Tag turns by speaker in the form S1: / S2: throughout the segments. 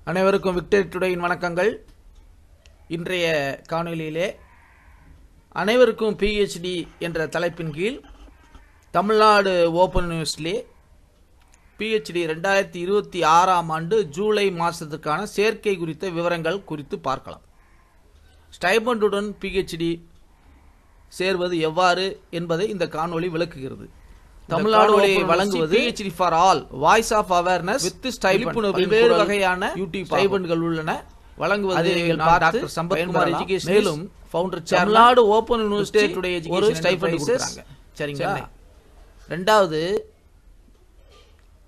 S1: அனைவருக்கும் விக்டரி டுடேயின் வணக்கங்கள். இன்றைய காணொலியிலே அனைவருக்கும் PhD என்ற தலைப்பின் கீழ் தமிழ்நாடு ஓப்பன் யூனிவர்சிட்டியிலே PhD 2026ஆம் ஆண்டு ஜூலை மாதத்திற்கான சேர்க்கை குறித்த விவரங்கள் குறித்து பார்க்கலாம். ஸ்டைபண்டுடன் PhD சேர்வது எவ்வாறு என்பதை இந்த காணொலி விளக்குகிறது. தமிழ்நாடு வழங்குவது PhD for all voice of awareness with stipend. பல்வேறு வகையான யூடியூப் ஸ்டைபண்ட்கள் உள்ளன. வழங்குவது டாக்டர் சம்பத்குமார் எஜுகேஷன், மேலும் ஃபவுண்டர் தமிழ்நாடு ஓபன் யூனிவர்சிட்டி ஒரு ஸ்டைபண்ட் கொடுக்குறாங்க. சரிங்களா? ரெண்டாவது,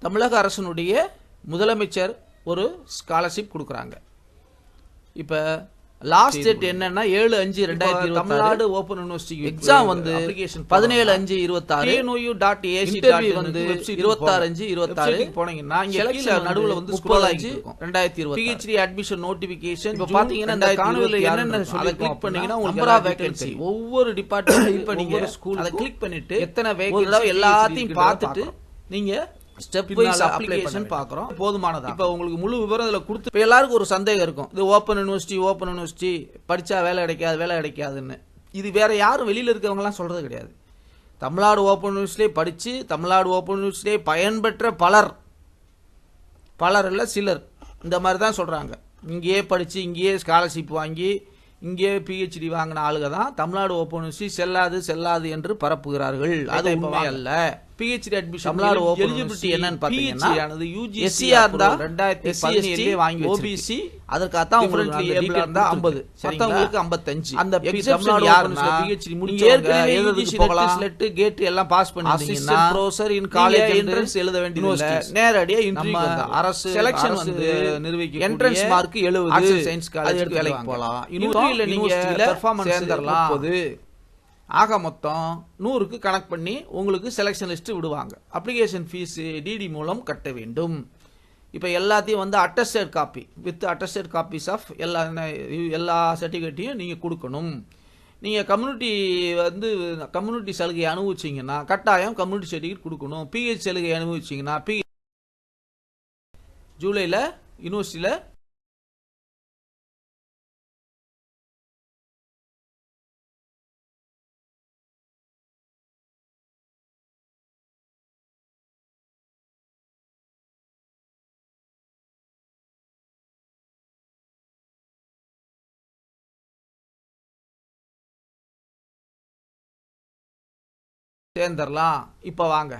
S1: தமிழக அரசனுடைய முதலமைச்சர் ஒரு ஸ்காலர்ஷிப் கொடுக்குறாங்க. இப்போ லாஸ்ட் டேட் என்னன்னா 7/5/2026 தமிழ்நாடு ஓபன் யூனிவர்சிட்டி எக்ஸாம் வந்து 17/5/26 tnu.ac வந்து 26/5/26 போனீங்கன்னா இங்க கீழ நடுவுல வந்து ஸ்க்ரோல் ஆகி 2026 PhD அட்மிஷன் நோட்டிஃபிகேஷன். இப்போ பாத்தீங்கன்னா இந்த காணொளியில என்னென்ன சொல்லி கிளிக் பண்ணீங்கன்னா உங்களுக்கு நம்பர் ஆஃப் வேகன்சி ஒவ்வொரு டிபார்ட்மென்ட் இப்போ நீங்க ஸ்கூல் அதை கிளிக் பண்ணிட்டு எத்தனை வேகன்சி எல்லாத்தையும் பார்த்துட்டு நீங்க ஸ்டெப் வைஸ் அப்ளிகேஷன் பார்க்குறோம். போதுமானதா? இப்போ உங்களுக்கு முழு விவரம் இதில் கொடுத்து இப்போ எல்லாருக்கும் ஒரு சந்தேகம் இருக்கும், இது ஓப்பன் யூனிவர்சிட்டி படித்தா வேலை கிடைக்காதுன்னு. இது வேற யாரும் வெளியில் இருக்கிறவங்கலாம் சொல்கிறது கிடையாது. தமிழ்நாடு ஓப்பன் யூனிவர்சிட்டியே படித்து தமிழ்நாடு ஓப்பன் யூனிவர்சிட்டியே பயன்பெற்ற பலர் இல்லை சிலர் இந்த மாதிரி தான் சொல்கிறாங்க. இங்கேயே படித்து இங்கேயே ஸ்காலர்ஷிப் வாங்கி இங்கே PhD வாங்கின ஆளுங்க தான் தமிழ்நாடு ஓப்பன் யூனிவர்சிட்டி செல்லாது என்று பரப்புகிறார்கள். அது உண்மை அல்ல. PhD admission Tamil Nadu open eligibility என்னன்னு பாத்தீங்கன்னா SCR இருந்தா 2017 வாங்கி OBC அதற்காக தான் உங்களுக்கு ஏபிள் இருந்தா 50, மத்தவங்களுக்கு 55. அந்த தமிழ்நாடு PhD முடிச்சவங்க எழுதுறதுக்கு போகலாம். ஸ்லெட் கேட் எல்லாம் பாஸ் பண்ணிட்டீங்கன்னா ப்ரொஃபசர் இன் காலேஜ் என்ட்ரன்ஸ் எழுத வேண்டியது இல்ல. நேரடியா இன்டர்வியூ அரசு செலக்ஷன் வந்து நிர்வகிக்கும். என்ட்ரன்ஸ் மார்க் 70 சயின்ஸ் காலேஜ்க்கு வேலைக்கு போலாம். யூனிவர்சிட்டில நீங்க பெர்ஃபார்மன்ஸ் சேர்ந்தறலாம். ஆக மொத்தம் 100க்கு கனெக்ட் பண்ணி உங்களுக்கு செலெக்ஷன் லிஸ்ட் விடுவாங்க. அப்ளிகேஷன் ஃபீஸ் DD மூலம் கட்ட வேண்டும். இப்போ எல்லாத்தையும் வந்து attested copy with attested copies of எல்லா சர்டிஃபிகேட்டையும் நீங்கள் கொடுக்கணும். நீங்கள் கம்யூனிட்டி சலுகை அனுபவிச்சிங்கன்னா கட்டாயம் கம்யூனிட்டி சர்டிஃபிகேட் கொடுக்கணும். PH சலுகை அனுபவிச்சிங்கன்னா ஜூலையில் யூனிவர்சிட்டியில் சேர்ந்துடலாம். இப்போ வாங்க,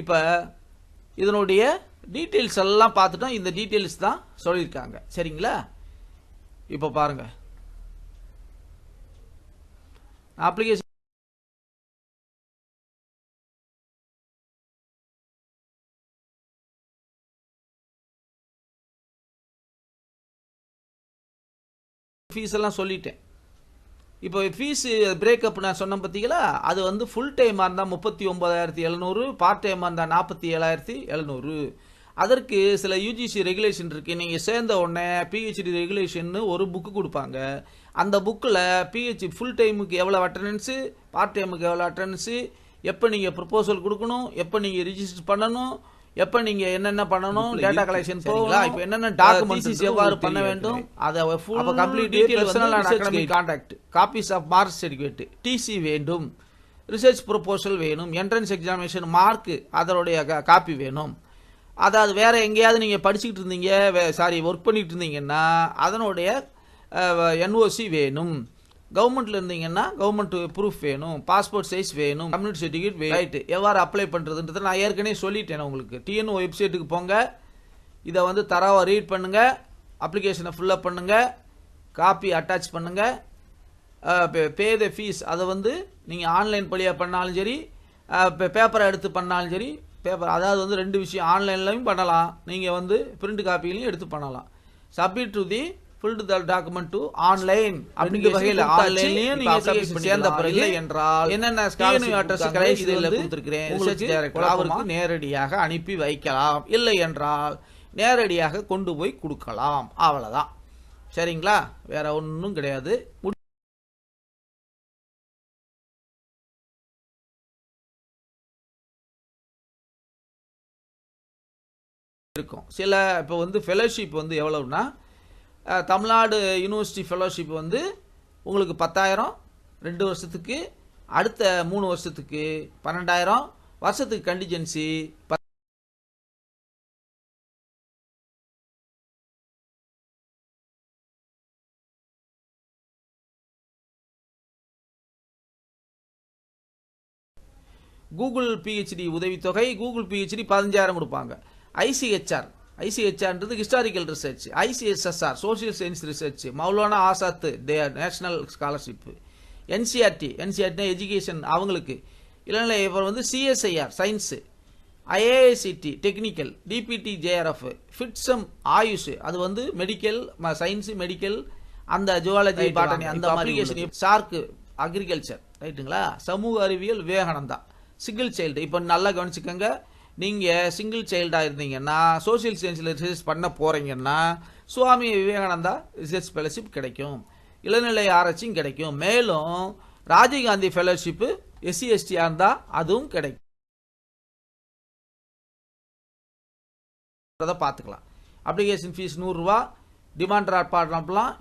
S1: இப்போ இதனுடைய டீட்டெயில்ஸ் எல்லாம் பார்த்துட்டோம். இந்த டீட்டெயில்ஸ் தான் சொல்லியிருக்காங்க. சரிங்களா? இப்போ பாருங்க, அப்ளிகேஷன் ஃபீஸ் எல்லாம் சொல்லிட்டேன். இப்போ ஃபீஸ் பிரேக்கப் நான் சொன்னேன் பார்த்தீங்களா, அது வந்து ஃபுல் டைமாக இருந்தால் 39,700, பார்ட் டைமாக இருந்தால் 47,700. அதற்கு சில UGC ரெகுலேஷன் இருக்குது. நீங்கள் சேர்ந்த உடனே PhD ரெகுலேஷன்னு ஒரு புக்கு கொடுப்பாங்க. அந்த புக்கில் PhD ஃபுல் டைமுக்கு எவ்வளோ அட்டண்டன்ஸு, பார்ட் டைமுக்கு எவ்வளோ அட்டண்டன்ஸு, எப்போ நீங்கள் ப்ரொபோசல் கொடுக்கணும், எப்போ நீங்கள் ரிஜிஸ்டர் பண்ணணும், எப்போ நீங்கள் என்னென்ன பண்ணணும், டேட்டா கலெக்ஷன் போகலாம், இப்போ என்னென்ன டாக்குமெண்ட்ஸ் எவ்வாறு பண்ண வேண்டும், அதை full complete detail personal and academic contact, copies of mark certificate, TC வேண்டும், ரிசர்ச் ப்ரொபோசல் வேணும், என்ட்ரன்ஸ் எக்ஸாமினேஷன் மார்க் அதனுடைய காப்பி வேணும். அதாவது வேற எங்கேயாவது நீங்கள் படிச்சுக்கிட்டு இருந்தீங்க, ஒர்க் பண்ணிட்டு இருந்தீங்கன்னா அதனுடைய NOC வேணும். கவர்மெண்ட்ல இருந்தீங்கன்னா கவர்மெண்ட் ப்ரூஃப் வேணும், பாஸ்போர்ட் சைஸ் வேணும், கம்யூனிட்டி சர்டிஃபிகேட் வேணும். எவ்வாறு அப்ளை பண்ணுறதுன்றதை நான் ஏற்கனவே சொல்லிட்டேன் உங்களுக்கு. TNO வெப்சைட்டுக்கு போங்க, இதை வந்து தரவாக ரீட் பண்ணுங்க, அப்ளிகேஷனை ஃபில்லப் பண்ணுங்க, காப்பி அட்டாச் பண்ணுங்க, பே த ஃபீஸ். அதை வந்து நீங்கள் ஆன்லைன் வழியாக பண்ணாலும் சரி, பேப்பரை எடுத்து பண்ணாலும் சரி. பேப்பர் அதாவது வந்து ரெண்டு விஷயம், ஆன்லைன்லையும் பண்ணலாம், நீங்கள் வந்து பிரிண்ட் காப்பிலையும் எடுத்து பண்ணலாம். Submit to the filled the document to online அப்படிங்க வகையில் ஆன்லைன்லயும் நீங்க சப்மிட் சேர்ந்த பிறகு என்றால் என்னென்ன ஸ்காலர்ஷிப் அட்ரஸ் கடைசியில் கொடுத்திருக்கிறேன் ரிசர்ச் டைரக்டர் அவருக்கு நேரடியாக அனுப்பி வைக்கலாம். இல்லை என்றால் நேரடியாக கொண்டு போய் கொடுக்கலாம். அவ்வளவுதான். சரிங்களா? வேற ஒன்றும் கிடையாது. இருக்கும். சில இப்போ வந்து ஃபெலோஷிப் வந்து எவ்வளவுனா, தமிழ்நாடு யூனிவர்சிட்டி ஃபெலோஷிப் வந்து உங்களுக்கு 10,000 2 வருஷத்துக்கு, அடுத்த 3 வருஷத்துக்கு 12,000, வருஷத்துக்கு கண்டிஜென்சி கூகுள் பிஹெச்டி உதவித்தொகை, கூகுள் பிஹெச்டி 15,000 கொடுப்பாங்க. ஐசிஹெச்ஆர்ன்றது historical research, ICSSR social science research, Maulana Azad national scholarship, NCRT education அவங்களுக்கு இளநிலை. அப்புறம் வந்து CSIR science, IAICT technical, DBT JRF, ஃபிட்சம் ஆயுஷ் அது வந்து மெடிக்கல் சயின்ஸு மெடிக்கல், அந்த ஜுவாலஜி பாட்டனி அந்த மாதிரி, ஷார்க்கு அக்ரிகல்ச்சர் ரைட்டுங்களா, சமூக அறிவியல் விவேகானந்தா, சிங்கிள் சைல்டு. இப்போ நல்லா கவனிச்சுக்கோங்க, நீங்கள் சிங்கிள் சைல்டாக இருந்தீங்கன்னா சோசியல் சயின்ஸில் ரிசர்ச் பண்ண போகிறீங்கன்னா சுவாமி விவேகானந்தா ரிசர்ச் ஃபெலோஷிப் கிடைக்கும், இளநிலை ஆராய்ச்சியும் கிடைக்கும். மேலும் ராஜீவ்காந்தி ஃபெலோஷிப்பு SC/ST இருந்தால் அதுவும் கிடைக்கும். அதை பார்த்துக்கலாம். அப்ளிகேஷன் ஃபீஸ் 100 ரூபா. டிமாண்ட் டிராஃப்ட் பண்ணலாம்.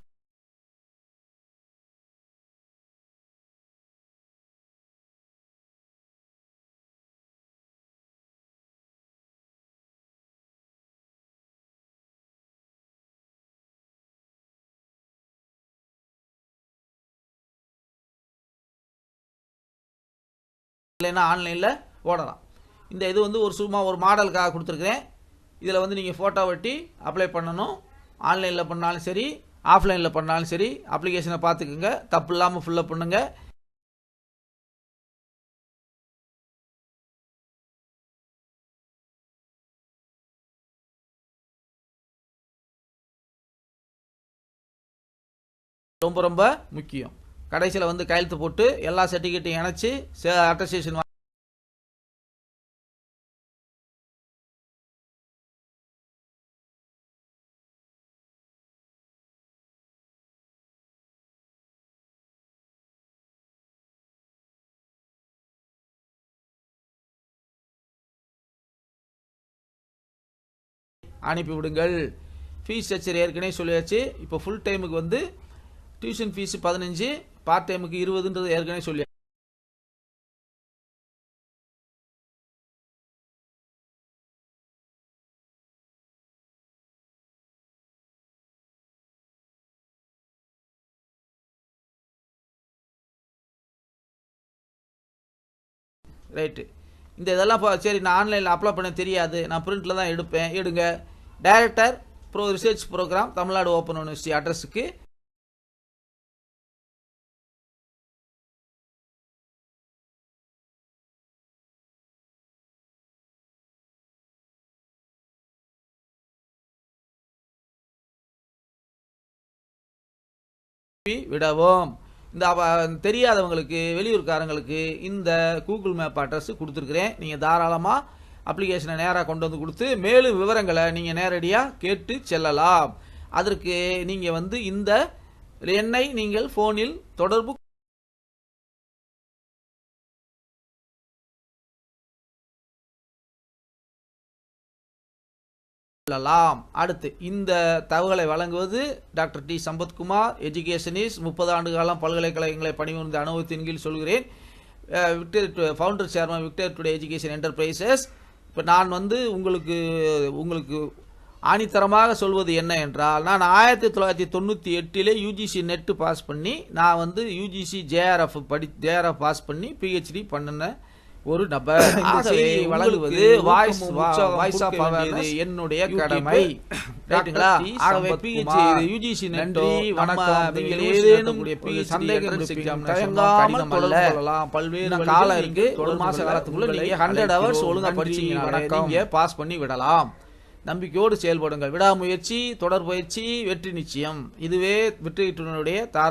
S1: இல்லைன்னா ஆன்லைனில் ஓடலாம். இந்த இது வந்து சும்மா ஒரு மாடலுக்காக கொடுத்துருக்குறேன். இதில் வந்து நீங்கள் ஃபோட்டோ ஒட்டி அப்ளை பண்ணணும். ஆன்லைனில் பண்ணாலும் சரி, ஆஃப்லைனில் பண்ணாலும் சரி, அப்ளிகேஷனை பார்த்துக்குங்க, தப்பு இல்லாமல் ஃபில்லப் பண்ணுங்க. ரொம்ப ரொம்ப முக்கியம். கடைசியில் வந்து கையெழுத்து போட்டு எல்லா சர்டிஃபிகேட்டையும் இணைச்சி அட்டஸ்டேஷன் அனுப்பி விடுங்கள். ஃபீஸ் ஸ்ட்ரக்சர் ஏற்கனவே சொல்லியாச்சு. இப்போ ஃபுல் டைமுக்கு வந்து டியூஷன் ஃபீஸ் 15, பார்ட் டைமுக்கு 20ன்றது ஏற்கனவே சொல்லி. ரைட்டு. இந்த இதெல்லாம் சரி, நான் ஆன்லைனில் அப்ளை பண்ண தெரியாது, நான் பிரிண்டில் தான் எடுப்பேன், எடுங்க. Director research programme, Tamil Nadu open university அட்ரஸுக்கு விடவும். இந்த தெரியாதவங்களுக்கு, வெளியூர்காரங்களுக்கு இந்த கூகுள் மேப் அட்ரஸ் கொடுத்துருக்குறேன். நீங்கள் தாராளமாக அப்ளிகேஷனை நேராக கொண்டு வந்து கொடுத்து மேலும் விவரங்களை நீங்கள் நேரடியாக கேட்டு செல்லலாம். அதற்கு நீங்கள் வந்து இந்த எண்ணை நீங்கள் ஃபோனில் தொடர்பு கொள்ளலாம். அடுத்து இந்த தகவலை வழங்குவது டாக்டர் டி சம்பத்குமார், எஜுகேஷனிஸ்ட், 30 ஆண்டு காலம் பல்கலைக்கழகங்களை பணிபுரிந்த அனுபவத்தின் கீழ் சொல்கிறேன். Founder chairman Victor today education enterprises. இப்போ நான் வந்து உங்களுக்கு ஆணித்தரமாக சொல்வது என்ன என்றால், நான் 1998 யூஜிசி நெட்டு பாஸ் பண்ணி, நான் வந்து யூஜிசி ஜேஆர்எஃப் பாஸ் பண்ணி PhD பண்ணின ஒரு நபர். வழங்குவது வாய்ஸ் ஆஃப் அவேர்னஸ் என்னுடைய கடமை. ரைட்டுங்களா? ஆகவே யூஜிசி நன்றி, வணக்கம். ஏதேனும் சந்தேகங்கள் தயங்காமல் தொடர்பு கொள்ளலாம். பல்வேறு காலம் இருக்கு. ஒரு மாச காலத்துக்குள்ள நீங்க 100 ஹவர்ஸ் ஒழுங்கா படிச்சீங்கன்னா நீங்க பாஸ் பண்ணி விடலாம். நம்பிக்கையோடு செயல்படுங்கள். விடாமுயற்சி, தொடர் பயிற்சி, வெற்றி நிச்சயம். இதுவே வெற்றியினுடைய